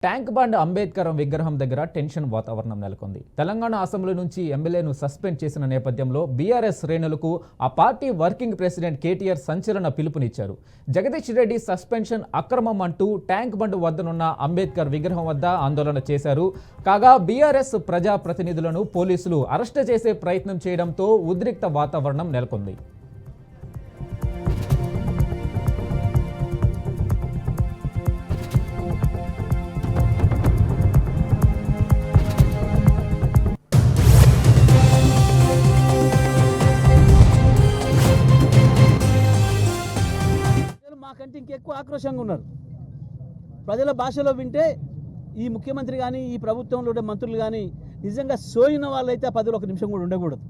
Tank bund Ambedkar విగ్రహం దగ్గర tension వాతావరణం నెలకొంది. తెలంగాణ అసెంబ్లీ నుంచి ఎమ్మెల్యేను సస్పెండ్ చేసిన నేపథ్యంలో బీఆర్ఎస్ శ్రేణులకు ఆ పార్టీ వర్కింగ్ ప్రెసిడెంట్ కేటీఆర్ సంచలన పిలుపునిచ్చారు. జగదీష్ రెడ్డి సస్పెన్షన్ అక్రమం అంటూ ట్యాంక్ బండ్ వద్దనున్న అంబేద్కర్ విగ్రహం వద్ద ఆందోళన చేశారు. కాగా బీఆర్ఎస్ ప్రజా ప్రతినిధులను పోలీసులు అరెస్టు చేసే ప్రయత్నం చేయడంతో ఉద్రిక్త వాతావరణం నెలకొంది. మాకంటే ఇంకెక్కువ ఆక్రోషంగా ఉన్నారు. ప్రజల భాషలో వింటే ఈ ముఖ్యమంత్రి కానీ ఈ ప్రభుత్వంలో ఉండే మంత్రులు కానీ నిజంగా సోయిన వాళ్ళైతే ఆ పదవిలో ఒక నిమిషం కూడా ఉండకూడదు.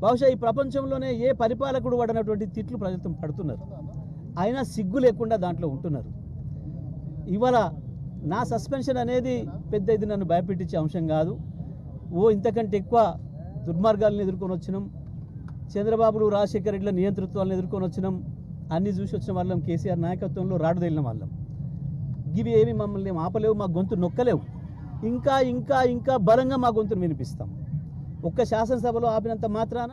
బహుశా ఈ ప్రపంచంలోనే ఏ పరిపాలకుడు పడినటువంటి తిట్లు ప్రజలు పడుతున్నారు. అయినా సిగ్గు లేకుండా దాంట్లో ఉంటున్నారు. ఇవాళ నా సస్పెన్షన్ అనేది పెద్ద ఇది నన్ను భయపెట్టించే అంశం కాదు. ఇంతకంటే ఎక్కువ దుర్మార్గాలను ఎదుర్కొని వచ్చినాం. చంద్రబాబులు రాజశేఖర రెడ్డిల నియంతృత్వాలను ఎదుర్కొని వచ్చినాం. అన్నీ చూసి వచ్చిన వాళ్ళం. కేసీఆర్ నాయకత్వంలో రాడు తేలిన వాళ్ళం. ఇవి ఏమి మమ్మల్ని ఆపలేవు, మా గొంతు నొక్కలేవు. ఇంకా ఇంకా ఇంకా బలంగా మా గొంతును వినిపిస్తాం. ఒక్క శాసనసభలో ఆపినంత మాత్రాన.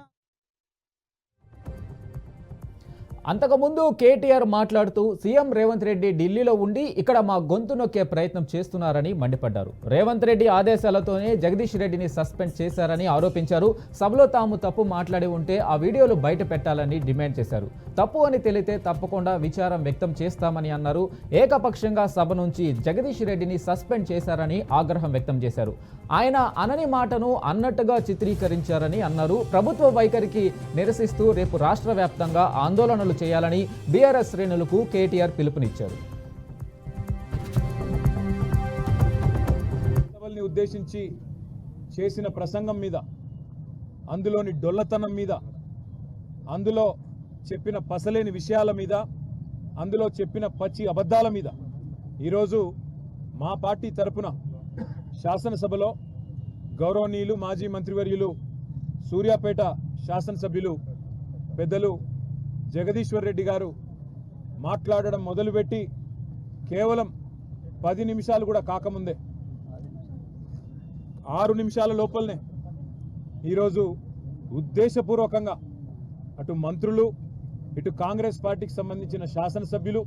అంతకుముందు కేటీఆర్ మాట్లాడుతూ సీఎం రేవంత్ రెడ్డి ఢిల్లీలో ఉండి ఇక్కడ మా గొంతు నొక్కే ప్రయత్నం చేస్తున్నారని మండిపడ్డారు. రేవంత్ రెడ్డి ఆదేశాలతోనే జగదీష్ రెడ్డిని సస్పెండ్ చేశారని ఆరోపించారు. సభలో తాము తప్పు మాట్లాడి ఉంటే ఆ వీడియోలు బయట పెట్టాలని డిమాండ్ చేశారు. తప్పు అని తెలితే తప్పకుండా విచారం వ్యక్తం చేస్తామని అన్నారు. ఏకపక్షంగా సభ నుంచి జగదీష్ రెడ్డిని సస్పెండ్ చేశారని ఆగ్రహం వ్యక్తం చేశారు. ఆయన అనని మాటను అన్నట్టుగా చిత్రీకరించారని అన్నారు. ప్రభుత్వ వైఖరికి నిరసిస్తూ రేపు రాష్ట్ర వ్యాప్తంగా ఆందోళనలు చేయాలని బీఆర్ఎస్ శ్రేణులకు కేటీఆర్ పిలుపునిచ్చారు. సభల్ని ఉద్దేశించి చేసిన ప్రసంగం మీద, అందులోని డొల్లతనం మీద, అందులో చెప్పిన పసలేని విషయాల మీద, అందులో చెప్పిన పచ్చి అబద్ధాల మీద ఈరోజు మా పార్టీ తరపున శాసనసభలో గౌరవనీయులు మాజీ మంత్రివర్యులు సూర్యాపేట శాసనసభ్యులు పెద్దలు జగదీశ్వర్ రెడ్డి గారు మాట్లాడడం మొదలుపెట్టి కేవలం 10 నిమిషాలు కూడా కాకముందే 6 నిమిషాల లోపలనే ఈరోజు ఉద్దేశపూర్వకంగా అటు మంత్రులు ఇటు కాంగ్రెస్ పార్టీకి సంబంధించిన శాసనసభ్యులు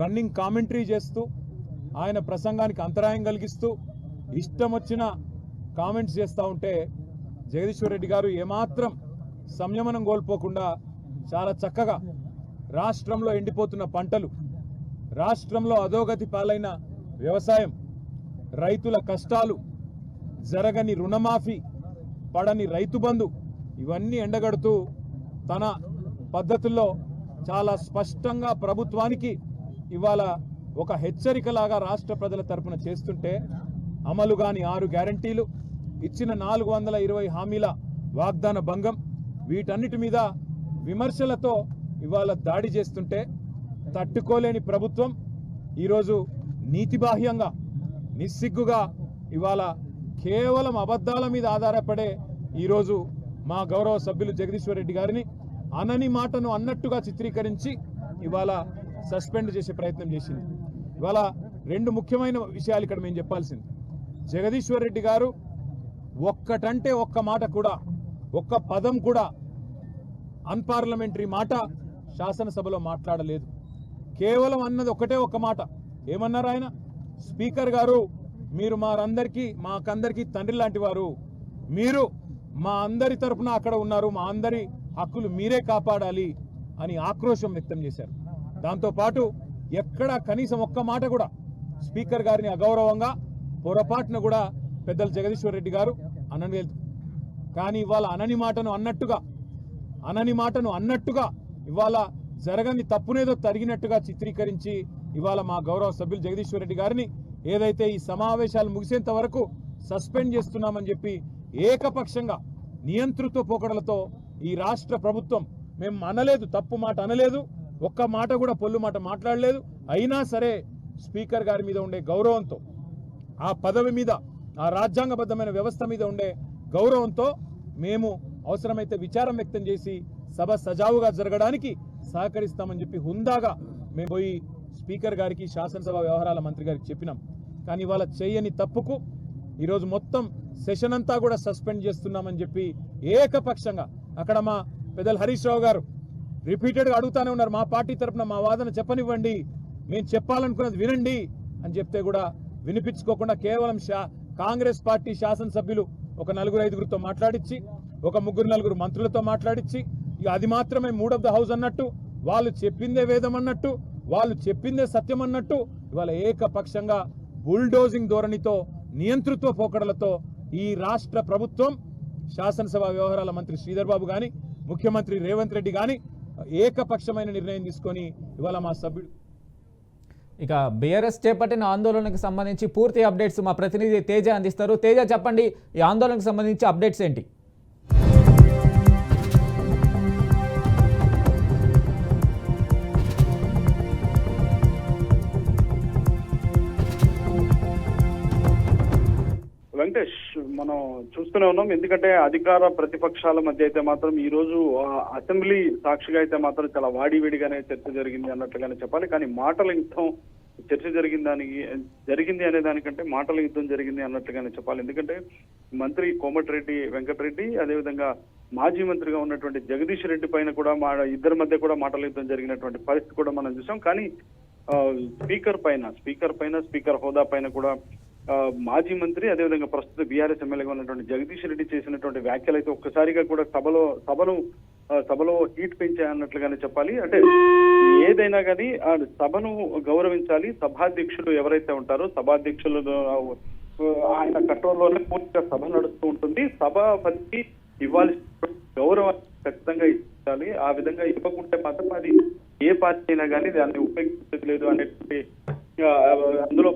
రన్నింగ్ కామెంటరీ చేస్తూ ఆయన ప్రసంగానికి అంతరాయం కలిగిస్తూ ఇష్టం వచ్చిన కామెంట్స్ చేస్తూ ఉంటే జగదీశ్వర్ రెడ్డి గారు ఏమాత్రం సంయమనం కోల్పోకుండా చాలా చక్కగా రాష్ట్రంలో ఎండిపోతున్న పంటలు, రాష్ట్రంలో అధోగతి పాలైన వ్యవసాయం, రైతుల కష్టాలు, జరగని రుణమాఫీ, పడని రైతు బంధు ఇవన్నీ ఎండగడుతూ తన పద్ధతుల్లో చాలా స్పష్టంగా ప్రభుత్వానికి ఇవాళ ఒక హెచ్చరికలాగా రాష్ట్ర ప్రజల తరపున చేస్తుంటే అమలు కాని 6 గ్యారంటీలు, ఇచ్చిన 420 హామీల వాగ్దాన భంగం, వీటన్నిటి మీద విమర్శలతో ఇవాళ దాడి చేస్తుంటే తట్టుకోలేని ప్రభుత్వం ఈరోజు నీతిబాహ్యంగా నిస్సిగ్గుగా ఇవాళ కేవలం అబద్ధాల మీద ఆధారపడే ఈరోజు మా గౌరవ సభ్యులు జగదీశ్వర్ రెడ్డి గారిని అనని మాటను అన్నట్టుగా చిత్రీకరించి ఇవాళ సస్పెండ్ చేసే ప్రయత్నం చేసింది. ఇవాళ 2 ముఖ్యమైన విషయాలు ఇక్కడ మేము చెప్పాల్సింది. జగదీశ్వర్ రెడ్డి గారు ఒక్కటంటే ఒక్క మాట కూడా, ఒక్క పదం కూడా అన్పార్లమెంటరీ మాట శాసనసభలో మాట్లాడలేదు. కేవలం అన్నది ఒకటే ఒక్క మాట. ఏమన్నారు ఆయన? స్పీకర్ గారు, మీరు మాకందరికీ తండ్రి లాంటి వారు, మీరు మా అందరి తరఫున అక్కడ ఉన్నారు, మా అందరి హక్కులు మీరే కాపాడాలి అని ఆక్రోశం వ్యక్తం చేశారు. దాంతోపాటు ఎక్కడ కనీసం ఒక్క మాట కూడా స్పీకర్ గారిని అగౌరవంగా పొరపాటున కూడా పెద్దలు జగదీశ్వర్ రెడ్డి గారు అనలేదు. కానీ ఇవాళ అనని మాటను అన్నట్టుగా ఇవాళ జరగని తప్పునేదో తరిగినట్టుగా చిత్రీకరించి ఇవాళ మా గౌరవ సభ్యులు జగదీశ్వర్ రెడ్డి గారిని ఏదైతే ఈ సమావేశాలు ముగిసేంత వరకు సస్పెండ్ చేస్తున్నామని చెప్పి ఏకపక్షంగా నియంతృత్వ పోకడలతో ఈ రాష్ట్ర ప్రభుత్వం, మేము అనలేదు, తప్పు మాట అనలేదు, ఒక్క మాట కూడా పొల్లు మాట మాట్లాడలేదు. అయినా సరే స్పీకర్ గారి మీద ఉండే గౌరవంతో, ఆ పదవి మీద, ఆ రాజ్యాంగబద్ధమైన వ్యవస్థ మీద ఉండే గౌరవంతో మేము అవసరమైతే విచారం వ్యక్తం చేసి సభ సజావుగా జరగడానికి సహకరిస్తామని చెప్పి హుందాగా మేము పోయి స్పీకర్ గారికి శాసనసభ వ్యవహారాల మంత్రి గారికి చెప్పినాం. కానీ ఇవాళ చేయని తప్పుకు ఈరోజు మొత్తం సెషన్ అంతా కూడా సస్పెండ్ చేస్తున్నామని చెప్పి ఏకపక్షంగా అక్కడ మా పెద్దలు హరీష్ రావు గారు రిపీటెడ్గా అడుగుతానే ఉన్నారు, మా పార్టీ తరఫున మా వాదన చెప్పనివ్వండి, మేము చెప్పాలనుకున్నది వినండి అని చెప్తే కూడా వినిపించుకోకుండా కేవలం కాంగ్రెస్ పార్టీ శాసనసభ్యులు ఒక 4-5 మాట్లాడించి, ఒక 3-4 మంత్రులతో మాట్లాడించి, ఇక అది మాత్రమే మూడ్ ఆఫ్ ద హౌస్ అన్నట్టు, వాళ్ళు చెప్పిందే వేదం అన్నట్టు, వాళ్ళు చెప్పిందే సత్యం అన్నట్టు ఇవాళ ఏకపక్షంగా బుల్డోజింగ్ ధోరణితో, నియంతృత్వ పోకడలతో ఈ రాష్ట్ర ప్రభుత్వం, శాసనసభ వ్యవహారాల మంత్రి శ్రీధర్ బాబు కానీ, ముఖ్యమంత్రి రేవంత్ రెడ్డి కానీ ఏకపక్షమైన నిర్ణయం తీసుకొని ఇవాళ మా సభ్యుడు. ఇక బీఆర్ఎస్ చేపట్టిన ఆందోళనకు సంబంధించి పూర్తి అప్డేట్స్ మా ప్రతినిధి తేజ అందిస్తారు. తేజ, చెప్పండి, ఈ ఆందోళనకు సంబంధించి అప్డేట్స్ ఏంటి? వెంకటేష్, మనం చూస్తూనే ఉన్నాం. ఎందుకంటే అధికార ప్రతిపక్షాల మధ్య అయితే మాత్రం ఈ రోజు అసెంబ్లీ సాక్షిగా అయితే మాత్రం చాలా వాడివేడిగానే చర్చ జరిగింది అన్నట్లుగానే చెప్పాలి. కానీ మాటల యుద్ధం చర్చ జరిగింది అనే దానికంటే మాటల యుద్ధం జరిగింది అన్నట్లుగానే చెప్పాలి. ఎందుకంటే మంత్రి కోమటిరెడ్డి వెంకటరెడ్డి, అదేవిధంగా మాజీ మంత్రిగా ఉన్నటువంటి జగదీష్ రెడ్డి పైన కూడా ఇద్దరి మధ్య కూడా మాటల యుద్ధం జరిగినటువంటి పరిస్థితి కూడా మనం చూసాం. కానీ స్పీకర్ స్పీకర్ హోదా పైన కూడా మాజీ మంత్రి, అదేవిధంగా ప్రస్తుత బీఆర్ఎస్ ఎమ్మెల్యేగా ఉన్నటువంటి జగదీష్ రెడ్డి చేసినటువంటి వ్యాఖ్యలు అయితే ఒక్కసారిగా కూడా సభలో హీట్ పెంచాయన్నట్లుగానే చెప్పాలి. అంటే ఏదైనా కానీ ఆ సభను గౌరవించాలి. సభాధ్యక్షులు ఎవరైతే ఉంటారో సభాధ్యక్షులు ఆయన కంట్రోల్లోనే పూర్తిగా సభ నడుస్తూ ఉంటుంది. సభాపతికి ఇవ్వాల్సిన గౌరవాన్ని ఖచ్చితంగా ఇవ్వాలి. ఆ విధంగా ఇవ్వకుంటే మాత్రం అది ఏ పార్టీ అయినా కానీ దాన్ని ఉపయోగించలేదు అనేటువంటి అందులో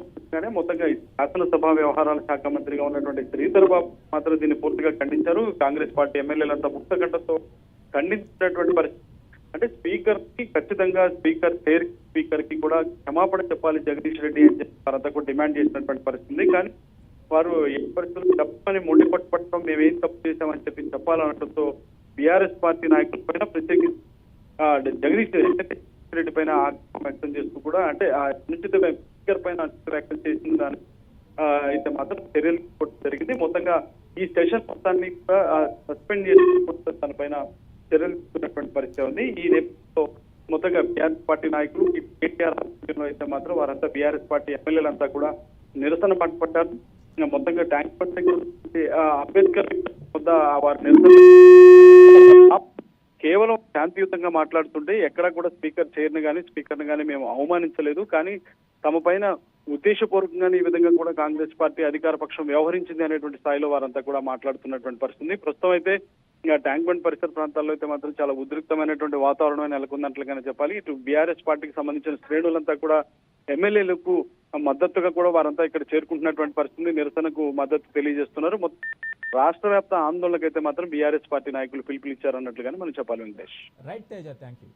మొత్తంగా శాసనసభ వ్యవహారాల శాఖ మంత్రిగా ఉన్నటువంటి శ్రీధర్ బాబు మాత్రం దీన్ని పూర్తిగా ఖండించారు. కాంగ్రెస్ పార్టీ ఎమ్మెల్యేలంతా ముక్తకంఠంతో ఖండించినటువంటి పరిస్థితి. అంటే స్పీకర్ కి ఖచ్చితంగా స్పీకర్ కి కూడా క్షమాపణ చెప్పాలి జగదీష్ రెడ్డి అని చెప్పి వారంతా కూడా డిమాండ్ చేసినటువంటి పరిస్థితి. కానీ వారు ఏ పరిస్థితులు తప్పని మొండి పట్టుకోవడం, మేమేం తప్పు చేశామని చెప్పి చెప్పాలనడంతో బీఆర్ఎస్ పార్టీ నాయకుల పైన ప్రత్యేకించి జగదీష్ రెడ్డి పైన ఆగ్రహం వ్యక్తం చేస్తూ కూడా, అంటే ఆ అనుచిత స్పీకర్ పైన అనుచిత వ్యాఖ్యలు చేసిన దాని అయితే మాత్రం చర్యలు జరిగింది. మొత్తంగా ఈ సెషన్ మొత్తాన్ని కూడా సస్పెండ్ చేసి దానిపైన చర్యలు తీసుకున్నటువంటి పరిస్థితి ఉంది. ఈ నేపథ్యంలో మొత్తంగా బీఆర్ఎస్ పార్టీ నాయకులు కేటీఆర్ అయితే మాత్రం వారంతా బీఆర్ఎస్ పార్టీ ఎమ్మెల్యేలంతా కూడా నిరసన పట్టారు. మొత్తంగా ట్యాంక్ బండ్ అంబేద్కర్ వద్ద వారి నిరసన కేవలం శాంతియుతంగా మాట్లాడుతుంటే ఎక్కడా కూడా స్పీకర్ని కానీ మేము అవమానించలేదు. కానీ తమ పైన ఉద్దేశపూర్వకంగానే ఈ విధంగా కూడా కాంగ్రెస్ పార్టీ అధికార పక్షం వ్యవహరించింది అనేటువంటి స్థాయిలో వారంతా కూడా మాట్లాడుతున్నటువంటి పరిస్థితి. ప్రస్తుతం అయితే ట్యాంక్ బండ్ పరిసర ప్రాంతాల్లో అయితే మాత్రం చాలా ఉద్రిక్తమైనటువంటి వాతావరణమే నెలకొందట్లుగానే చెప్పాలి. ఇటు బీఆర్ఎస్ పార్టీకి సంబంధించిన శ్రేణులంతా కూడా ఎమ్మెల్యేలకు మద్దతుగా కూడా వారంతా ఇక్కడ చేరుకుంటున్నటువంటి పరిస్థితి, నిరసనకు మద్దతు తెలియజేస్తున్నారు. రాష్ట్ర వ్యాప్త ఆందోళనకైతే మాత్రం బీఆర్ఎస్ పార్టీ నాయకులు పిలుపునిచ్చారన్నట్లుగానే మనం చెప్పాలి. Venkatesh. Right Teja, thank you.